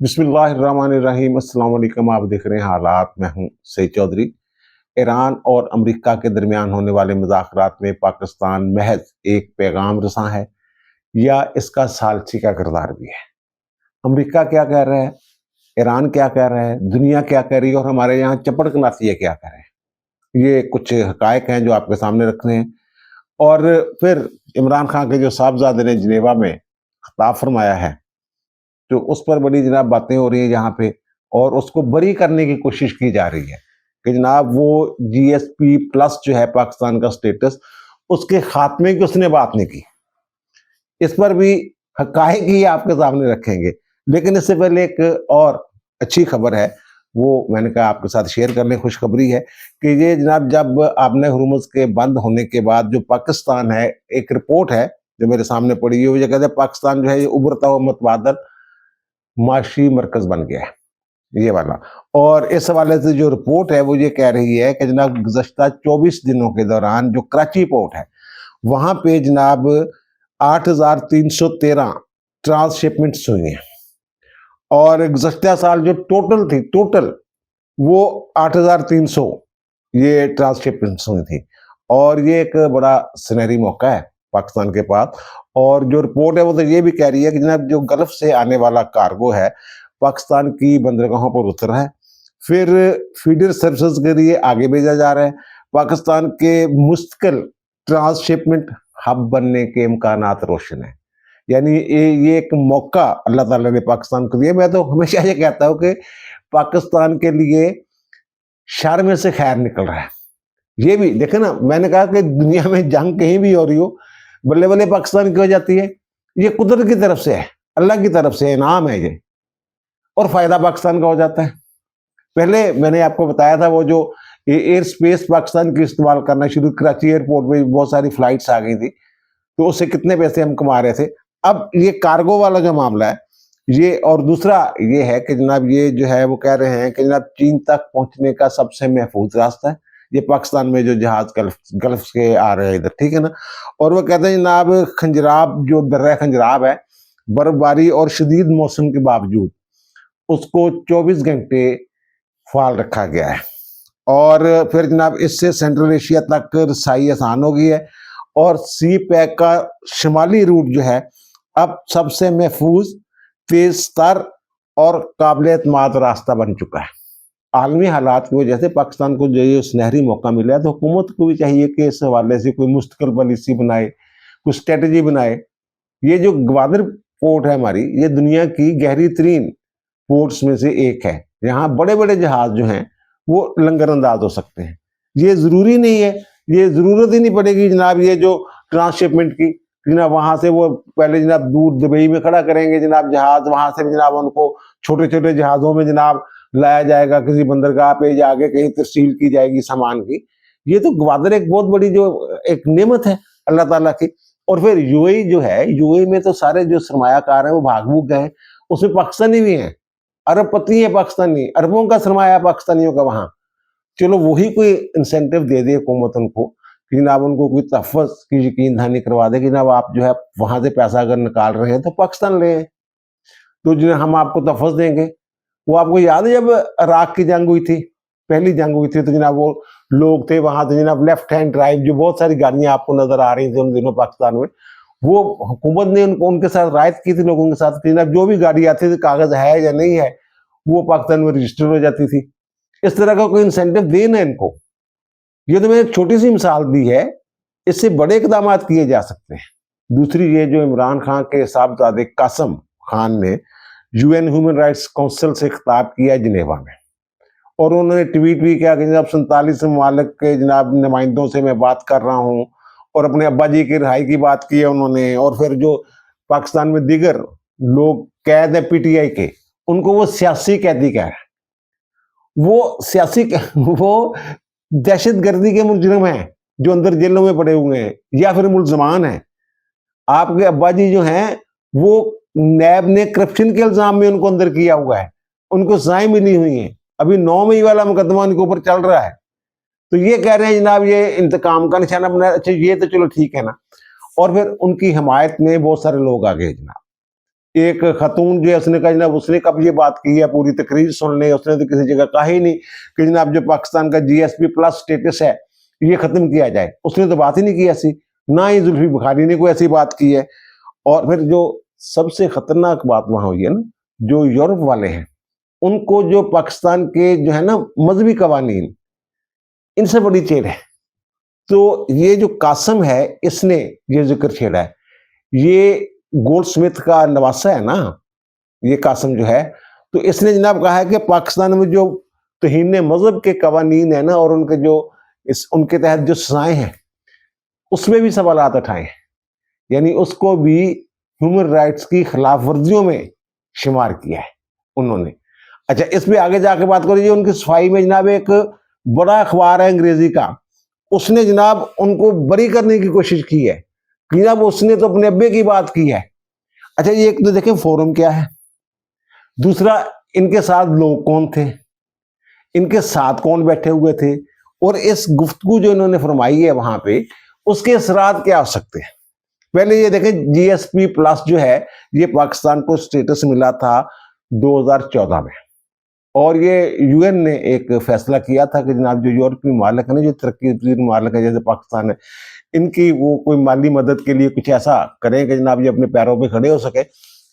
بسم اللہ الرحمن الرحیم۔ السلام علیکم، آپ دیکھ رہے ہیں حالات۔ میں ہوں سید چودھری۔ ایران اور امریکہ کے درمیان ہونے والے مذاکرات میں پاکستان محض ایک پیغام رساں ہے یا اس کا ثالثی کا کردار بھی ہے؟ امریکہ کیا کہہ رہا ہے، ایران کیا کہہ رہا ہے، دنیا کیا کہہ رہی ہے، اور ہمارے یہاں چپڑ کناتیے کیا کہہ رہے ہیں؟ یہ کچھ حقائق ہیں جو آپ کے سامنے رکھ رہے ہیں۔ اور پھر عمران خان کے جو صاحبزادے نے جنیوا میں خطاب فرمایا ہے، تو اس پر بڑی جناب باتیں ہو رہی ہیں یہاں پہ، اور اس کو بری کرنے کی کوشش کی جا رہی ہے کہ جناب وہ جی ایس پی پلس جو ہے پاکستان کا سٹیٹس، اس کے خاتمے کی اس نے بات نہیں کی۔ اس پر بھی حقائق ہی آپ کے سامنے رکھیں گے، لیکن اس سے پہلے ایک اور اچھی خبر ہے، وہ میں نے کہا آپ کے ساتھ شیئر کرنے۔ خوشخبری ہے کہ یہ جناب جب آپ نے ہرمز کے بند ہونے کے بعد جو پاکستان ہے، ایک رپورٹ ہے جو میرے سامنے پڑی ہے، وہ یہ کہتے ہیں پاکستان جو ہے یہ ابھرتا ہوا متبادل معاشی مرکز بن گیا ہے، یہ والا۔ اور اس حوالے سے جو رپورٹ ہے وہ یہ کہہ رہی ہے کہ جناب گزشتہ 24 دنوں کے دوران جو کراچی پورٹ ہے وہاں پہ جناب 8,313 ٹرانس شپمنٹس ہوئی ہیں، اور گزشتہ سال جو ٹوٹل وہ 8,300 یہ ٹرانس شپمنٹس ہوئی تھی، اور یہ ایک بڑا سنہری موقع ہے پاکستان کے پاس۔ اور جو رپورٹ ہے وہ تو یہ بھی کہہ رہی ہے کہ جناب جو گلف سے آنے والا کارگو ہے پاکستان کی بندرگاہوں پر اتر رہا ہے، پھر فیڈر سروسز کے لیے آگے بھیجا جا رہا ہے۔ پاکستان کے مستقل ٹرانس شپمنٹ ہب بننے کے امکانات روشن ہیں، یعنی یہ ایک موقع اللہ تعالیٰ نے پاکستان کو دیا۔ میں تو ہمیشہ یہ کہتا ہوں کہ پاکستان کے لیے شر میں سے خیر نکل رہا ہے۔ یہ بھی دیکھیں نا، میں نے کہا کہ دنیا میں جنگ کہیں بھی ہو رہی ہو، بلے بلے پاکستان کی ہو جاتی ہے۔ یہ قدرت کی طرف سے ہے، اللہ کی طرف سے انعام ہے یہ، اور فائدہ پاکستان کا ہو جاتا ہے۔ پہلے میں نے آپ کو بتایا تھا وہ جو ایئر سپیس پاکستان کی استعمال کرنا شروع، کراچی ایئرپورٹ میں بہت ساری فلائٹس آ گئی تھی، تو اس سے کتنے پیسے ہم کما رہے تھے۔ اب یہ کارگو والا جو معاملہ ہے یہ، اور دوسرا یہ ہے کہ جناب یہ جو ہے وہ کہہ رہے ہیں کہ جناب چین تک پہنچنے کا سب سے محفوظ راستہ ہے یہ پاکستان میں جو جہاز گلف کے آ رہے ہیں ادھر، ٹھیک ہے نا۔ اور وہ کہتے ہیں جناب خنجراب جو درہ خنجراب ہے، برف باری اور شدید موسم کے باوجود اس کو 24 گھنٹے فعال رکھا گیا ہے، اور پھر جناب اس سے سینٹرل ایشیا تک رسائی آسان ہو گئی ہے، اور سی پیک کا شمالی روٹ جو ہے اب سب سے محفوظ، تیز تر اور قابل اعتماد راستہ بن چکا ہے۔ عالمی حالات کی وجہ سے پاکستان کو جو یہ سنہری موقع ملا ہے، تو حکومت کو بھی چاہیے کہ اس حوالے سے کوئی مستقل پالیسی بنائے، کوئی اسٹریٹجی بنائے۔ یہ جو گوادر پورٹ ہے ہماری، یہ دنیا کی گہری ترین پورٹس میں سے ایک ہے، یہاں بڑے بڑے جہاز جو ہیں وہ لنگر انداز ہو سکتے ہیں۔ یہ ضروری نہیں ہے، یہ ضرورت ہی نہیں پڑے گی جناب یہ جو ٹرانس شپمنٹ کی، جناب وہاں سے وہ پہلے جناب دور دبئی میں کھڑا کریں گے جناب جہاز، وہاں سے جناب ان کو چھوٹے چھوٹے جہازوں میں جناب لایا جائے گا کسی بندرگاہ پہ، یا آگے کہیں ترسیل کی جائے گی سامان کی۔ یہ تو گوادر ایک بہت بڑی جو ایک نعمت ہے اللہ تعالیٰ کی۔ اور پھر یو اے جو ہے، یو اے میں تو سارے جو سرمایہ کار ہیں وہ بھاگ بھوگ گئے ہیں، اس میں پاکستانی بھی ہیں، ارب پتی ہیں پاکستانی، اربوں کا سرمایہ پاکستانیوں کا وہاں۔ چلو وہی کوئی انسینٹیو دے دے حکومت ان کو کہ جناب ان کو کوئی تحفظ کی یقین دہانی کروا دے کہ جناب آپ جو ہے وہاں سے پیسہ اگر نکال رہے ہیں تو پاکستان لے آئیں، تو جو ہم آپ کو تحفظ دیں گے۔ وہ آپ کو یاد ہے جب عراق کی جنگ ہوئی تھی، پہلی جنگ ہوئی تھی، تو جناب وہ لوگ تھے وہاں سے جناب لیفٹ ہینڈ ڈرائیو جو بہت ساری گاڑیاں آپ کو نظر آ رہی تھیں ان دنوں پاکستان میں، وہ حکومت نے ان کے ساتھ رائت کی تھی لوگوں کے ساتھ کہ جناب جو بھی گاڑی آتی تھی کاغذ ہے یا نہیں ہے وہ پاکستان میں رجسٹر ہو جاتی تھی۔ اس طرح کا کوئی انسینٹیو دینا ان کو۔ یہ تو میں ایک چھوٹی سی مثال دی ہے، اس سے بڑے اقدامات کیے جا سکتے ہیں۔ دوسری یہ جو عمران خان کے صاحبزادے قاسم خان نے U N human rights council سے خطاب کیا جنیوا میں، اور انہوں نے ٹویٹ بھی کیا کہ جناب 47 ممالک کے جناب نمائندوں سے میں بات کر رہا ہوں، اور اپنے ابا جی کی رہائی کی بات کی ہے انہوں نے۔ اور پھر جو پاکستان میں دیگر لوگ قید ہیں پی ٹی آئی کے، ان کو وہ سیاسی قیدی کہہ رہے ہیں، وہ دہشت گردی کے مجرم ہیں جو اندر جیلوں میں پڑے ہوئے ہیں، یا پھر ملزمان ہیں۔ آپ کے ابا جی جو ہیں وہ نیب نے کرپشن کے الزام میں ان کو اندر کیا ہوا ہے، ان کو سزائیں ملی ہوئی ہیں، ابھی 9 مئی والا مقدمہ ان کے اوپر چل رہا ہے۔ تو یہ کہہ رہے ہیں جناب یہ انتقام کا نشانہ بنا۔ اچھا یہ تو چلو ٹھیک ہے نا۔ اور پھر ان کی حمایت میں بہت سارے لوگ آ گئے جناب، ایک خاتون جو ہے اس نے کہا جناب اس نے کب یہ بات کی ہے، پوری تقریر سن لیں، اس نے تو کسی جگہ کہا ہی نہیں کہ جناب جو پاکستان کا جی ایس پی پلس سٹیٹس ہے یہ ختم کیا جائے، اس نے تو بات ہی نہیں کی ایسی، نہ ہی زلفی بخاری نے کوئی ایسی بات کی ہے۔ اور پھر جو سب سے خطرناک بات وہاں ہوئی ہے نا، جو یورپ والے ہیں ان کو جو پاکستان کے جو ہے نا مذہبی قوانین، ان سے بڑی چیڑ ہے۔ تو یہ جو قاسم ہے اس نے یہ ذکر چھیڑا ہے، یہ گولڈ سمتھ کا نواسا ہے نا یہ قاسم جو ہے، تو اس نے جناب کہا ہے کہ پاکستان میں جو توہین مذہب کے قوانین ہیں نا اور ان کے جو ان کے تحت جو سزائیں ہیں اس میں بھی سوالات اٹھائے ہیں، یعنی اس کو بھی ہیومن رائٹس کی خلاف ورزیوں میں شمار کیا ہے انہوں نے۔ اچھا اس پہ آگے جا کے بات کریے، ان کی صفائی میں جناب ایک بڑا اخبار ہے انگریزی کا، اس نے جناب ان کو بری کرنے کی کوشش کی ہے کہ جناب اس نے تو اپنے ابے کی بات کی ہے۔ اچھا یہ ایک تو دیکھیں فورم کیا ہے، دوسرا ان کے ساتھ لوگ کون تھے، ان کے ساتھ کون بیٹھے ہوئے تھے، اور اس گفتگو جو انہوں نے فرمائی ہے وہاں پہ اس کے اثرات کیا ہو سکتے ہیں۔ پہلے یہ دیکھیں جی ایس پی پلس جو ہے یہ پاکستان کو سٹیٹس ملا تھا 2014 میں، اور یہ یو این نے ایک فیصلہ کیا تھا کہ جناب جو یورپی ممالک ہیں جو ترقی پذیر ممالک ہیں جیسے پاکستان ہے، ان کی وہ کوئی مالی مدد کے لیے کچھ ایسا کریں کہ جناب یہ اپنے پیروں پہ کھڑے ہو سکے،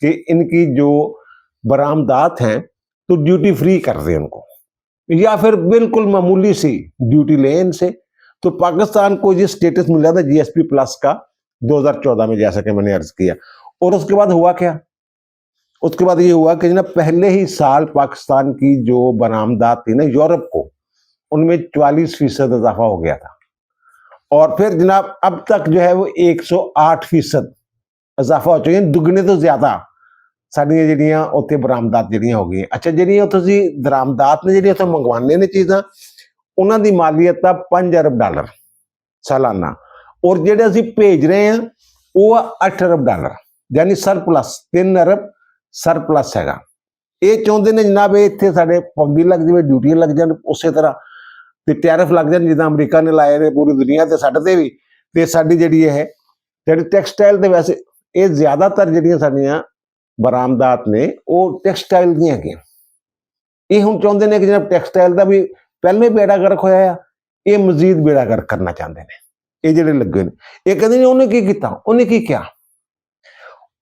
کہ ان کی جو برآمدات ہیں تو ڈیوٹی فری کر دیں ان کو، یا پھر بالکل معمولی سی ڈیوٹی لیں ان سے۔ تو پاکستان کو یہ سٹیٹس ملا تھا جی ایس پی پلس کا 2014 میں، جیسا کہ میں نے عرض کیا۔ اور اس کے بعد ہوا کیا، اس کے بعد یہ ہوا کہ جناب پہلے ہی سال پاکستان کی جو برآمدات تھی نا یورپ کو، ان میں 44% اضافہ ہو گیا تھا، اور پھر جناب اب تک جو ہے وہ 108% اضافہ ہو چکے ہیں، دگنے تو زیادہ ساڑیاں جڑیاں اتنے برآمدات جڑیاں ہو گئی ہیں۔ اچھا جڑیاں اتنے درآمدات نے جڑی اتنے منگوانے نے چیزاں، انہوں دی مالیت تھا $5 ارب سالانہ، اور جڑے اسی بھیج رہے ہیں وہ $8 ارب، یعنی سرپلس 3 ارب سرپلس ہے گا۔ یہ چاہتے ہیں جناب اتنے سارے پابندی لگ جائے، ڈیوٹیاں لگ جان اسی طرح، ٹیرف لگ جان جداں امریکہ نے لائے نے پوری دنیا تے ساڈے تے بھی، تے ساڈی جڑی ہے جڑی ٹیکسٹائل تے ویسے یہ زیادہ تر جڑیاں ساڈیاں برآمدات نے وہ ٹیکسٹائل دیاں گئیں، یہ ہوں چاہتے ہیں کہ جناب ٹیکسٹائل کا بھی پہلے بیڑا گرک ہویا ہے، یہ مزید بیڑا گرک کرنا چاہتے ہیں یہ جڑے لگے نے۔ یہ کہتے ہیں انہیں کی کیتا، انہیں کی کیا،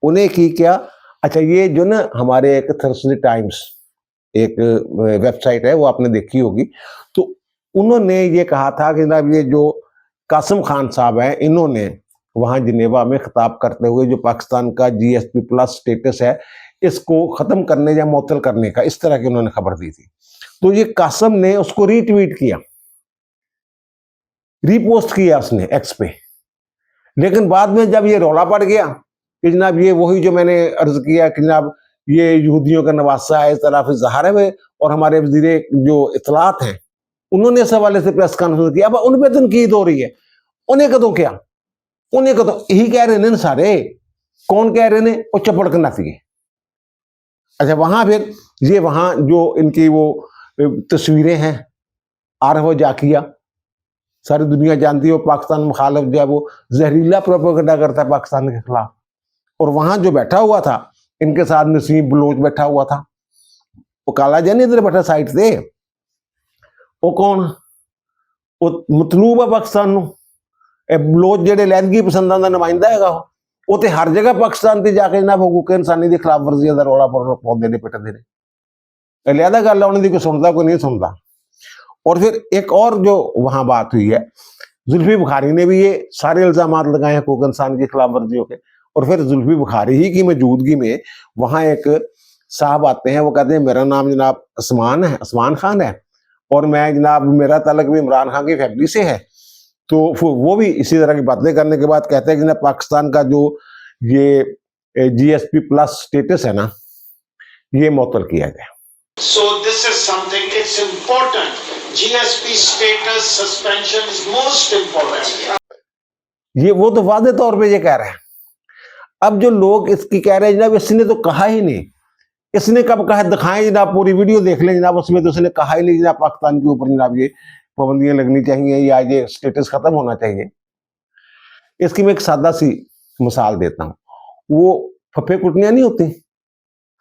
انہیں کی کیا۔ اچھا یہ جو نا ہمارے ایک تھرسڈے ٹائمز ایک ویب سائٹ ہے وہ آپ نے دیکھی ہوگی، تو انہوں نے یہ کہا تھا کہ جناب یہ جو قاسم خان صاحب ہیں انہوں نے وہاں جنیوا میں خطاب کرتے ہوئے جو پاکستان کا جی ایس پی پلس سٹیٹس ہے اس کو ختم کرنے یا معطل کرنے کا اس طرح کی انہوں نے خبر دی تھی، تو یہ قاسم نے اس کو ری ٹویٹ کیا، ری پوسٹ کیا اس نے ایکس پہ، لیکن بعد میں جب یہ رولا پڑ گیا کہ جناب یہ وہی جو میں نے عرض کیا کہ جناب یہ یہودیوں کا نواسہ ہے، اس طرح ظاہر ہے، اور ہمارے وزیر جو اطلاعات ہیں انہوں نے اس حوالے سے پریس کانفرنس کیا، اب ان پہ تنقید ہو رہی ہے، انہیں کدوں کیا، انہیں کدوں یہی کہہ رہے ہیں سارے، کون کہہ رہے ہیں وہ چپڑ کے ناتی۔ اچھا وہاں پھر یہ وہاں جو ان کی وہ تصویریں ہیں عارف و جاکیہ، ساری دنیا جانتی ہے وہ پاکستان مخالف جو ہے وہ زہریلا پروپیگنڈا کرتا ہے پاکستان کے خلاف، اور وہاں جو بیٹھا ہوا تھا ان کے ساتھ نسیم بلوچ بیٹھا ہوا تھا، وہ کالا جانی ادھر بیٹھا سائٹ سے، وہ کون، وہ مطلوب ہے پاکستان نو، بلوچ جڑے لہدگی پسنداں دا نمائندہ ہے گا، وہ تے ہر جگہ پاکستان تے جا کے جناب حقوق انسانی دی خلاف ورزیاں دا رولا پاؤندے نے پٹدے نے، لہذا گل ہے انہاں دی کوئی سندا کوئی نہیں سندا۔ اور پھر ایک اور جو وہاں بات ہوئی ہے، زلفی بخاری نے بھی یہ سارے الزامات لگائے حقوق انسان کی خلاف ورزیوں کے، اور پھر زلفی بخاری ہی کی موجودگی میں وہاں ایک صاحب آتے ہیں، وہ کہتے ہیں میرا نام جناب عثمان خان ہے، اور میں جناب میرا تعلق بھی عمران خان کی فیملی سے ہے، تو وہ بھی اسی طرح کی باتیں کرنے کے بعد کہتے ہیں کہ جناب پاکستان کا جو یہ جی ایس پی پلس سٹیٹس ہے نا یہ معطل کیا جائے۔ So this is something, it's important. GSP status suspension is most important. یہ وہ تو واضح طور پہ یہ کہہ رہے ہیں، اب جو لوگ اس کی کہہ رہے ہیں جناب اس نے تو کہا ہی نہیں، اس نے کب کہا دکھائیں جناب، پوری ویڈیو دیکھ لیں جناب، اس میں تو اس نے کہا ہی نہیں جناب پاکستان کے اوپر جناب یہ پابندیاں لگنی چاہیے یا یہ سٹیٹس ختم ہونا چاہیے۔ اس کی میں ایک سادہ سی مثال دیتا ہوں، وہ پھپھے کٹنیاں نہیں ہوتی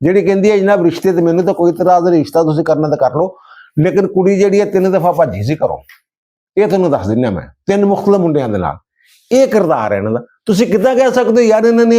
ਜਿਹੜੀ ਕਹਿੰਦੀ ਹੈ ਜਨਾਬ ਰਿਸ਼ਤੇ ਤੇ ਮੈਨੂੰ ਤਾਂ ਕੋਈ ਇਤਰਾਜ਼ ਨਹੀਂ, ਰਿਸ਼ਤਾ ਤੁਸੀਂ ਕਰਨਾ ਤਾਂ ਕਰ ਲਓ, ਲੇਕਿਨ ਕੁੜੀ ਜਿਹੜੀ ਹੈ 3 ਦਫਾ ਭੱਜੀ ਸੀ ਘਰੋਂ। ਇਹ ਤੁਹਾਨੂੰ ਦੱਸ ਦਿੰਦਾ ਮੈਂ, 3 ਮੁਖਤਲਿਫ ਮੁੰਡਿਆਂ ਦੇ ਨਾਲ। ਇਹ ਕਿਰਦਾਰ ਹੈ ਇਹਨਾਂ ਦਾ। ਤੁਸੀਂ ਕਿੱਦਾਂ ਕਹਿ ਸਕਦੇ ਯਾਰ ਇਹਨਾਂ ਨੇ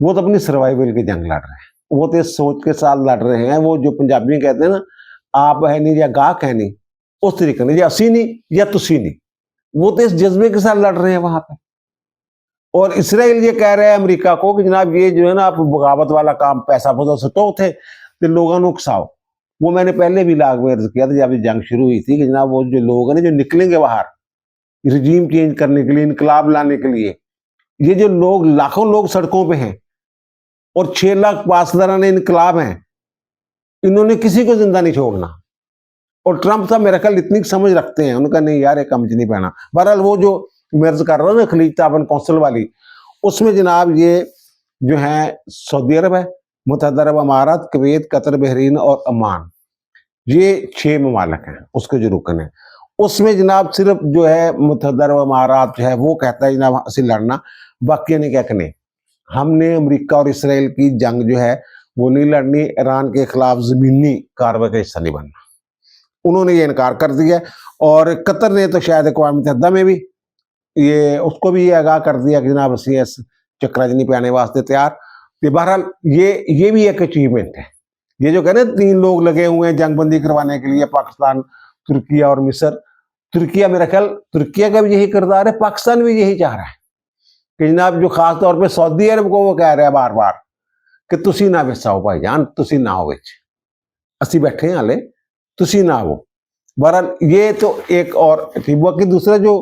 وہ تو اپنی سروائیول کی جنگ لڑ رہے ہیں، وہ تو اس سوچ کے ساتھ لڑ رہے ہیں، وہ جو پنجابی کہتے ہیں نا آپ ہے نہیں یا گاہک ہے نہیں، اس طریقے نہیں، یا اسی نہیں یا تسی نہیں، وہ تو اس جذبے کے ساتھ لڑ رہے ہیں وہاں پہ۔ اور اسرائیل یہ کہہ رہے ہیں امریکہ کو کہ جناب یہ جو ہے نا آپ بغاوت والا کام پیسہ پوسا سٹو تھے تو لوگوں کو اکساؤ۔ وہ میں نے پہلے بھی لاگ میں عرض کیا تھا جب یہ جنگ شروع ہوئی تھی کہ جناب وہ جو لوگ ہیں جو نکلیں گے باہر رجیم چینج کرنے کے لیے، انقلاب لانے کے لیے، یہ جو لوگ لاکھوں لوگ سڑکوں پہ ہیں اور 6 لاکھ پاسداران انقلاب ہیں، انہوں نے کسی کو زندہ نہیں چھوڑنا۔ اور ٹرمپ صاحب میرا خیال اتنی سمجھ رکھتے ہیں، ان کا نہیں یار ایک کمج نہیں پہنا۔ بہرحال وہ جو مرض کر رہا ہوں نا خلیج تعاون کونسل والی، اس میں جناب یہ جو ہیں سعودی عرب ہے، متحدہ عرب امارات، کویت، قطر، بحرین اور عمان، یہ 6 ممالک ہیں اس کے جو رکن ہیں۔ اس میں جناب صرف جو ہے متحدہ عرب امارات جو ہے وہ کہتا ہے جناب اسی لڑنا، باقی نے کیا کہنے ہم نے امریکہ اور اسرائیل کی جنگ جو ہے وہ نہیں لڑنی، ایران کے خلاف زمینی کارروائی کا حصہ نہیں بننا، انہوں نے یہ انکار کر دیا۔ اور قطر نے تو شاید اقوام متحدہ میں بھی یہ اس کو بھی یہ آگاہ کر دیا کہ جناب اسی اس چکرا جنی پہ آنے واسطے تیار۔ تو بہرحال یہ بھی ایک اچیومنٹ ہے۔ یہ جو کہنے 3 لوگ لگے ہوئے ہیں جنگ بندی کروانے کے لیے، پاکستان، ترکیہ اور مصر۔ ترکیہ میرا خیال ترکیہ کا بھی یہی کردار ہے، پاکستان بھی یہی چاہ رہا ہے کہ جناب جو خاص طور پہ سعودی عرب کو وہ کہہ رہا ہے بار بار کہ تسی نہ وساؤ بھائی جان، تسی نہ ہو وچ، اسی بیٹھے ہیں ہالے، تسی نہ ہو۔ بہرحال یہ تو ایک اور تھی۔ باقی دوسرا جو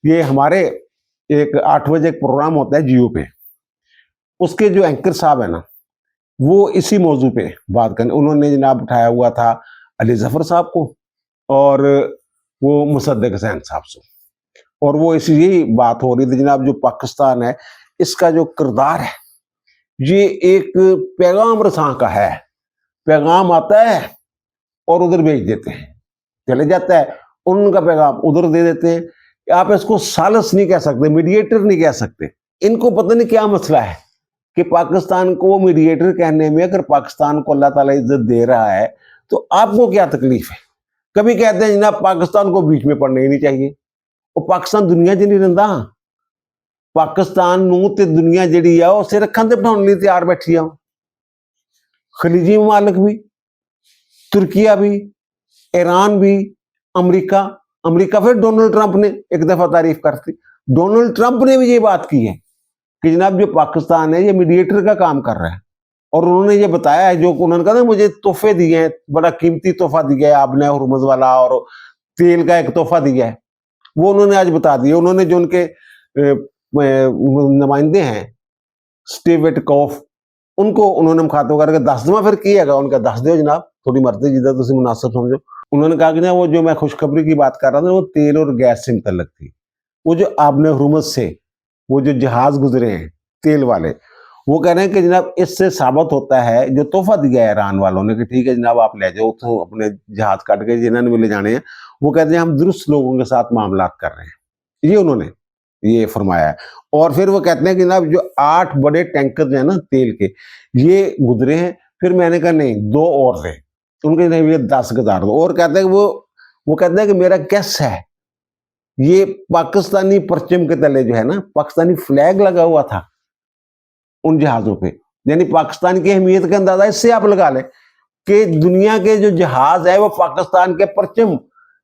یہ ہمارے ایک 8 بجے ایک پروگرام ہوتا ہے جیو پہ، اس کے جو اینکر صاحب ہیں نا وہ اسی موضوع پہ بات کرنے، انہوں نے جناب اٹھایا ہوا تھا علی ظفر صاحب کو اور وہ مصدق حسین صاحب سے، اور وہ اسی یہی بات ہو رہی تھی جناب جو پاکستان ہے اس کا جو کردار ہے یہ ایک پیغام رساں کا ہے، پیغام آتا ہے اور ادھر بھیج دیتے ہیں، چلے جاتا ہے، ان کا پیغام ادھر دے دیتے ہیں۔ آپ اس کو سالس نہیں کہہ سکتے، میڈیٹر نہیں کہہ سکتے، ان کو پتہ نہیں کیا مسئلہ ہے کہ پاکستان کو میڈیٹر کہنے میں، اگر پاکستان کو اللہ تعالیٰ عزت دے رہا ہے تو آپ کو کیا تکلیف ہے؟ کبھی کہتے ہیں جناب پاکستان کو بیچ میں پڑنے ہی نہیں چاہیے، اور پاکستان دنیا چ نہیں رہندا، پاکستان نو تے دنیا جڑی ہے اسے رکھن تے بٹھاؤن لیے تیار بیٹھی آ، خلیجی ممالک بھی، ترکیہ بھی، ایران بھی، امریکہ پھر ڈونلڈ ٹرمپ نے ایک دفعہ تعریف کرتی، ڈونلڈ ٹرمپ نے بھی یہ بات کی ہے کہ جناب جو پاکستان ہے یہ میڈیٹر کا کام کر رہا ہے، اور انہوں نے یہ بتایا ہے جو انہوں نے کہا نا مجھے تحفے دیے ہیں، بڑا قیمتی تحفہ دیا ہے آپ نے، ہرمز والا اور تیل کا ایک تحفہ دیا ہے، وہ انہوں نے آج بتا دیا۔ انہوں نے جو ان کے نمائندے ہیں سٹیو وٹکوف، ان کو انہوں نے مخاطب کر کے 10 دفعہ پھر کیا گا، ان کا 10 دیو جناب تھوڑی مرضی جدہ تسی مناسب سمجھو۔ انہوں نے کہا کہ وہ جو میں خوشخبری کی بات کر رہا تھا وہ تیل اور گیس سے متعلق تھی، وہ جو آبن ہرمز سے وہ جو جہاز گزرے ہیں تیل والے، وہ کہہ رہے ہیں کہ جناب اس سے ثابت ہوتا ہے جو تحفہ دیا ہے ایران والوں نے کہ ٹھیک ہے جناب آپ لے جاؤ تو اپنے جہاز کاٹ کے جنہوں نے بھی لے جانے ہیں، وہ کہتے ہیں ہم درست لوگوں کے ساتھ معاملات کر رہے ہیں، یہ انہوں نے یہ فرمایا ہے۔ اور پھر وہ کہتے ہیں کہ جناب جو 8 بڑے ٹینکر جو ہیں نا تیل کے یہ گزرے ہیں، پھر میں نے کہا نہیں 2 اور تھے، ان کے نہیں یہ 10 گزار دو، اور کہتے ہیں کہ وہ کہتے ہیں کہ میرا گیس ہے یہ پاکستانی پرچم کے تلے جو ہے نا پاکستانی فلیگ لگا ہوا تھا ان جہازوں پہ، یعنی پاکستان کی اہمیت کا اندازہ اس سے آپ لگا لیں کہ دنیا کے جو جہاز ہے وہ پاکستان کے پرچم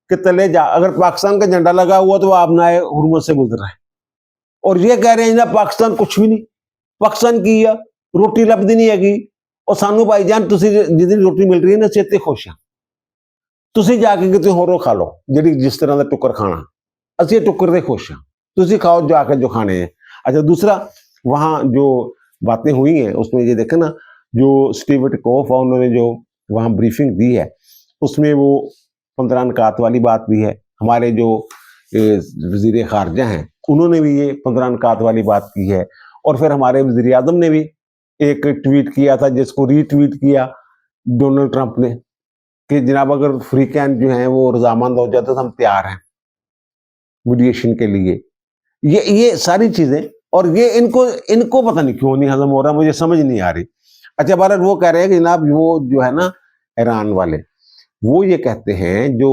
کے تلے اگر پاکستان کا جھنڈا لگا ہوا تو وہ آپ نہ ہرمز سے گزر رہا ہے، اور یہ کہہ رہے ہیں نا پاکستان کچھ بھی نہیں، پاکستان کی روٹی لبدی نہیں ہے، اور سانو بھائی جان تسی جس روٹی مل رہی ہے نا چیتے خوش ہیں، تسی جا کے کتے ہوروں کھا لو جی جس طرح کا ٹکر کھانا، اسی ٹکر دے خوش ہیں، تسی کھاؤ جا کے جو کھانے ہیں۔ اچھا دوسرا وہاں جو باتیں ہوئی ہیں اس میں یہ دیکھیں نا جو سٹیو وٹکوف ہے انہوں نے جو وہاں بریفنگ دی ہے اس میں وہ 15 نکات والی بات بھی ہے، ہمارے جو وزیر خارجہ ہیں انہوں نے بھی یہ 15 نکات والی بات کی ہے، اور پھر ہمارے وزیر اعظم نے بھی ایک ٹویٹ کیا تھا جس کو ری ٹویٹ کیا ڈونلڈ ٹرمپ نے کہ جناب اگر فری کین جو ہیں وہ رضامند ہو جاتے تو ہم تیار ہیں میڈیشن کے لیے۔ یہ ساری چیزیں، اور یہ ان کو پتہ نہیں کیوں نہیں ہضم ہو رہا، مجھے سمجھ نہیں آ رہی۔ اچھا بہرحال وہ کہہ رہے ہیں کہ جناب وہ جو ہے نا ایران والے وہ یہ کہتے ہیں جو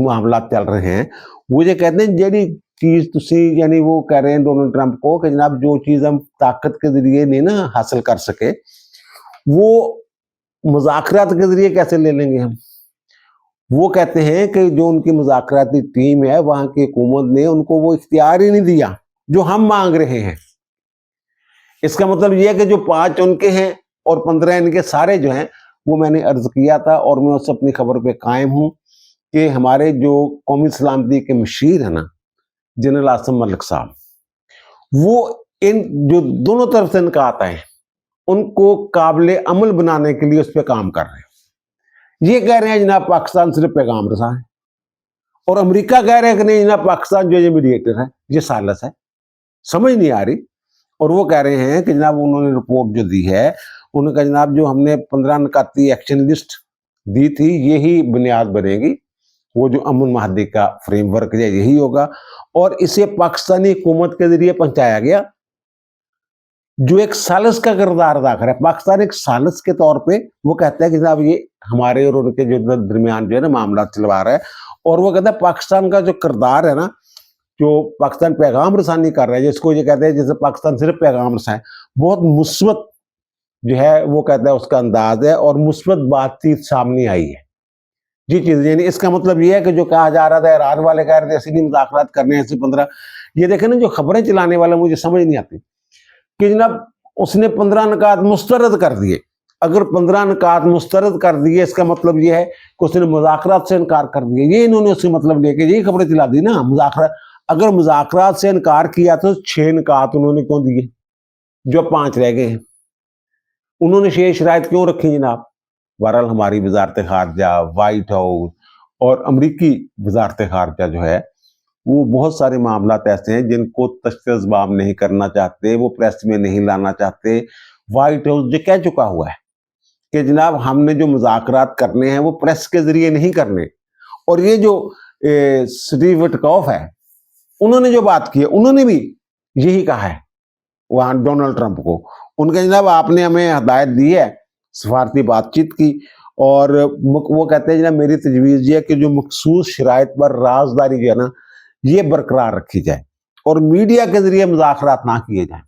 معاملات چل رہے ہیں وہ یہ کہتے ہیں جیڑی چیز تسی یعنی وہ کہہ رہے ہیں ڈونلڈ ٹرمپ کو کہ جناب جو چیز ہم طاقت کے ذریعے نہیں نا حاصل کر سکے وہ مذاکرات کے ذریعے کیسے لے لیں گے ہم. وہ کہتے ہیں کہ جو ان کی مذاکراتی ٹیم ہے وہاں کی حکومت نے ان کو وہ اختیار ہی نہیں دیا جو ہم مانگ رہے ہیں. اس کا مطلب یہ ہے کہ جو 5 ان کے ہیں اور 15 ان کے سارے جو ہیں وہ میں نے عرض کیا تھا اور میں اس اپنی خبر پہ قائم ہوں کہ ہمارے جو قومی سلامتی کے مشیر ہیں نا جنرل عاصم ملک صاحب وہ ان جو دونوں طرف سے انکات ہیں ان کو قابل عمل بنانے کے لیے اس پہ کام کر رہے ہیں. یہ کہہ رہے ہیں جناب پاکستان صرف پیغام رساں ہے اور امریکہ کہہ رہے ہیں کہ نہیں جناب پاکستان جو یہ میڈیٹر ہے یہ ثالث ہے. سمجھ نہیں آ رہی. اور وہ کہہ رہے ہیں کہ جناب انہوں نے رپورٹ جو دی ہے انہوں نے کہا جناب جو ہم نے 15 نکاتی ایکشن لسٹ دی تھی یہی بنیاد بنے گی. وہ جو امن معاہدے کا فریم ورک ہے یہی ہوگا اور اسے پاکستانی حکومت کے ذریعے پہنچایا گیا جو ایک ثالث کا کردار ادا کرے. پاکستان ایک ثالث کے طور پہ وہ کہتا ہے کہ جناب یہ ہمارے اور ان کے جو درمیان جو ہے نا معاملات چلوا رہا ہے. اور وہ کہتا ہے پاکستان کا جو کردار ہے نا جو پاکستان پیغام رسانی کر رہا ہے جس کو یہ کہتے ہیں جیسے پاکستان صرف پیغام رساں ہے بہت مثبت جو ہے وہ کہتا ہے اس کا انداز ہے اور مثبت بات چیت سامنے آئی ہے. یہ چیز یعنی اس کا مطلب یہ ہے کہ جو کہا جا رہا تھا ایران والے کہہ رہے تھے ایسے بھی مذاکرات کرنے ہیں ایسے 15 یہ دیکھیں نا جو خبریں چلانے والے مجھے سمجھ نہیں آتی کہ جناب اس نے 15 نکات مسترد کر دیے. اگر 15 نکات مسترد کر دیے اس کا مطلب یہ ہے کہ اس نے مذاکرات سے انکار کر دیا. یہ انہوں نے اس سے مطلب لے کے یہی خبریں چلا دی نا مذاکرات. اگر مذاکرات سے انکار کیا تو 6 نکات انہوں نے کیوں دیے جو 5 رہ گئے ہیں. انہوں نے 6 شرائط کیوں رکھی جناب. بہرحال ہماری وزارت خارجہ وائٹ ہاؤس اور امریکی وزارت خارجہ جو ہے وہ بہت سارے معاملات ایسے ہیں جن کو تشخیص بام نہیں کرنا چاہتے وہ پریس میں نہیں لانا چاہتے. وائٹ ہاؤس جو کہہ چکا ہوا ہے کہ جناب ہم نے جو مذاکرات کرنے ہیں وہ پریس کے ذریعے نہیں کرنے. اور یہ جو سٹیو وٹکوف ہے انہوں نے جو بات کی ہے انہوں نے بھی یہی کہا ہے وہاں ڈونلڈ ٹرمپ کو. ان کا جناب آپ نے ہمیں ہدایت دی ہے سفارتی بات چیت کی اور وہ کہتے ہیں جناب میری تجویز یہ ہے کہ جو مخصوص شرائط پر رازداری جو ہے نا یہ برقرار رکھی جائے اور میڈیا کے ذریعے مذاکرات نہ کیے جائیں.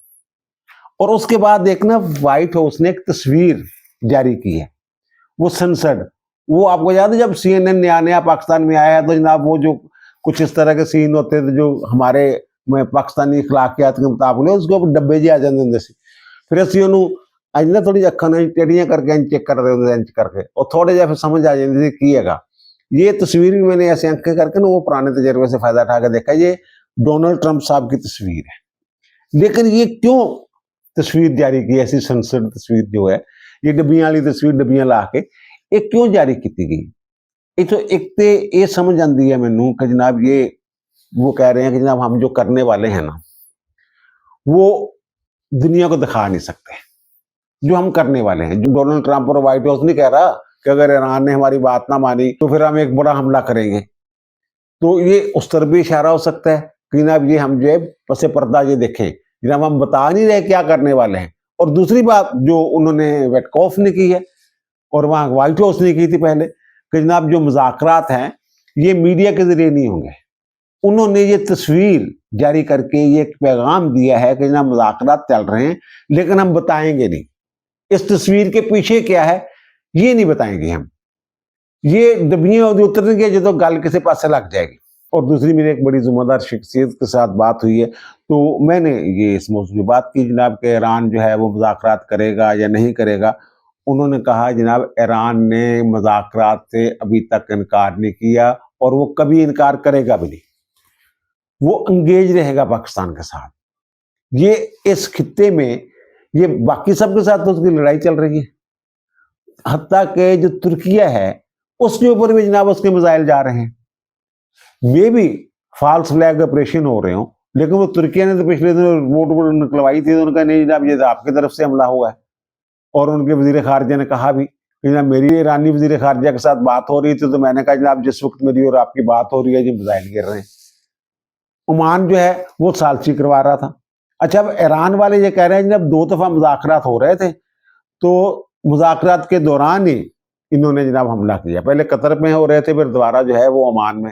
اور اس کے بعد ایک نا وائٹ ہاؤس نے ایک تصویر جاری کی ہے وہ سنسرڈ. وہ آپ کو یاد ہے جب CNN نیا پاکستان میں آیا ہے تو جناب وہ جو کچھ اس طرح کے سین ہوتے تھے جو ہمارے پاکستانی اخلاقیات کے مطابق اس کو ڈبے جی آ جاتے تھے پھر اسی انہوں نا تھوڑی اکھاں ٹیڑیاں کر کے چیک کر رہے ہوتے انچ کر کے اور تھوڑے جہاں پھر سمجھ آ جاتی تھی کیے گا. یہ تصویر بھی میں نے ایسے آنکھیں کر کے نا وہ پرانے تجربے سے فائدہ اٹھا کے دیکھا یہ ڈونلڈ ٹرمپ صاحب کی تصویر ہے. لیکن یہ کیوں تصویر جاری کی ایسی سنسرڈ تصویر جو ہے یہ ڈبیاں والی تصویر ڈبیاں لا کے یہ کیوں جاری کی گئی. یہ تو ایک تے یہ سمجھ آتی ہے مینوں کہ جناب یہ وہ کہہ رہے ہیں کہ جناب ہم جو کرنے والے ہیں نا وہ دنیا کو دکھا نہیں سکتے جو ہم کرنے والے ہیں. جو ڈونلڈ ٹرمپ اور وائٹ ہاؤس نہیں کہہ رہا کہ اگر ایران نے ہماری بات نہ مانی تو پھر ہم ایک بڑا حملہ کریں گے. تو یہ اس طرف بھی اشارہ ہو سکتا ہے کہ جناب یہ ہم جو ہے پس پردہ یہ دیکھیں جناب ہم بتا نہیں رہے کیا کرنے والے ہیں. اور دوسری بات جو انہوں نے وٹکوف نے کی ہے اور وہاں وائٹ ہاؤس نے کی تھی پہلے کہ جناب جو مذاکرات ہیں یہ میڈیا کے ذریعے نہیں ہوں گے. انہوں نے یہ تصویر جاری کر کے یہ ایک پیغام دیا ہے کہ جناب مذاکرات چل رہے ہیں لیکن ہم بتائیں گے نہیں. اس تصویر کے پیچھے کیا ہے یہ نہیں بتائیں گے ہم. یہ ڈبیاں اترنے کی جو تو گل کسی پاسے لگ جائے گی. اور دوسری میری ایک بڑی ذمہ دار شخصیت کے ساتھ بات ہوئی ہے تو میں نے یہ اس موضوع پہ بات کی جناب کہ ایران جو ہے وہ مذاکرات کرے گا یا نہیں کرے گا. انہوں نے کہا جناب ایران نے مذاکرات سے ابھی تک انکار نہیں کیا اور وہ کبھی انکار کرے گا بھی نہیں. وہ انگیج رہے گا پاکستان کے ساتھ. یہ اس خطے میں یہ باقی سب کے ساتھ تو اس کی لڑائی چل رہی ہے. حتیٰ کہ جو ترکیہ ہے اس کے اوپر بھی جناب اس کے میزائل جا رہے ہیں. یہ بھی فالس فلیگ آپریشن ہو رہے ہوں لیکن وہ ترکیہ نے تو پچھلے دن ووٹ نکلوائی تھی تو ان کا نہیں جناب یہ آپ کی طرف سے حملہ ہوا ہے. اور ان کے وزیر خارجہ نے کہا بھی کہ جناب میری ایرانی وزیر خارجہ کے ساتھ بات ہو رہی تھی تو میں نے کہا جناب جس وقت میری اور آپ کی بات ہو رہی ہے یہ میزائل گر رہے ہیں. عمان جو ہے وہ ثالثی کروا رہا تھا. اچھا اب ایران والے یہ کہہ رہے ہیں جناب 2 دفعہ مذاکرات ہو رہے تھے تو مذاکرات کے دوران ہی انہوں نے جناب حملہ کیا. پہلے قطر میں ہو رہے تھے پھر دوبارہ جو ہے وہ عمان میں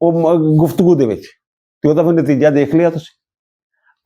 ਉਹ ਗੁਫ਼ਤਗੂ ਦੇ ਵਿੱਚ, ਤੇ ਉਹਦਾ ਫਿਰ ਨਤੀਜਾ ਦੇਖ ਲਿਆ ਤੁਸੀਂ।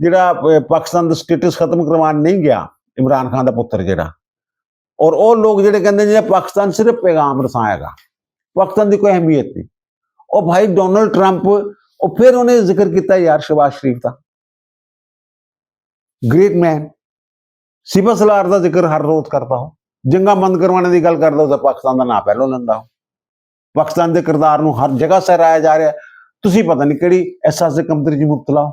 ਜਿਹੜਾ ਪਾਕਿਸਤਾਨ ਦਾ ਸਟੇਟਸ ਖਤਮ ਕਰਵਾਉਣ ਨਹੀਂ ਗਿਆ ਇਮਰਾਨ ਖਾਨ ਦਾ ਪੁੱਤਰ ਜਿਹੜਾ, ਔਰ ਉਹ ਲੋਕ ਜਿਹੜੇ ਕਹਿੰਦੇ ਜਿਹੜਾ ਪਾਕਿਸਤਾਨ ਸਿਰਫ ਪੈਗਾਮ ਰਸਾਏਗਾ, ਪਾਕਿਸਤਾਨ ਦੀ ਕੋਈ ਅਹਿਮੀਅਤ ਨਹੀਂ। ਉਹ ਭਾਈ ਡੋਨਲਡ ਟਰੰਪ ਉਹ ਫਿਰ ਉਹਨੇ ਜ਼ਿਕਰ ਕੀਤਾ ਯਾਰ ਸ਼ਹਬਾਜ਼ ਸ਼ਰੀਫ ਦਾ, ਗ੍ਰੇਟ ਮੈਨ, ਸਿਪਾ ਸਲਾਰ ਦਾ ਜ਼ਿਕਰ ਹਰ ਰੋਜ਼ ਕਰਦਾ ਹੋ, ਜੰਗਾਂ ਬੰਦ ਕਰਵਾਉਣ ਦੀ ਗੱਲ ਕਰਦਾ ਉਹ ਪਾਕਿਸਤਾਨ ਦਾ ਨਾਂ ਪਹਿਲੋਂ ਲੈਂਦਾ ਹੋ, ਪਾਕਿਸਤਾਨ ਦੇ ਕਿਰਦਾਰ ਨੂੰ ਹਰ ਜਗ੍ਹਾ ਸਰਾਇਆ ਜਾ ਰਿਹਾ। ਤੁਸੀਂ ਪਤਾ ਨਹੀਂ ਕਿਹੜੀ ਅਹਿਸਾਸ ਕਮਤਰੀ 'ਚ ਮੁਬਤਲਾ ਹੋ।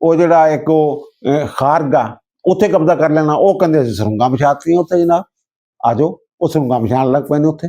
ਉਹ ਜਿਹੜਾ ਇੱਕ ਉਹ ਖਾਰਗਾ ਉੱਥੇ ਕਬਜ਼ਾ ਕਰ ਲੈਣਾ, ਉਹ ਕਹਿੰਦੇ ਅਸੀਂ ਸਰੰਗਾਂ ਵਿਛਾਤੀਆਂ ਉੱਥੇ ਜਨਾਬ, ਆ ਜਾਓ ਉਹ ਸਰੰਗਾਂ ਵਿਛਾਣ ਲੱਗ ਪਏ ਨੇ ਉੱਥੇ।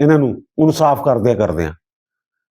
ਇਹਨਾਂ ਨੂੰ ਉਹਨੂੰ ਸਾਫ਼ ਕਰਦੇ।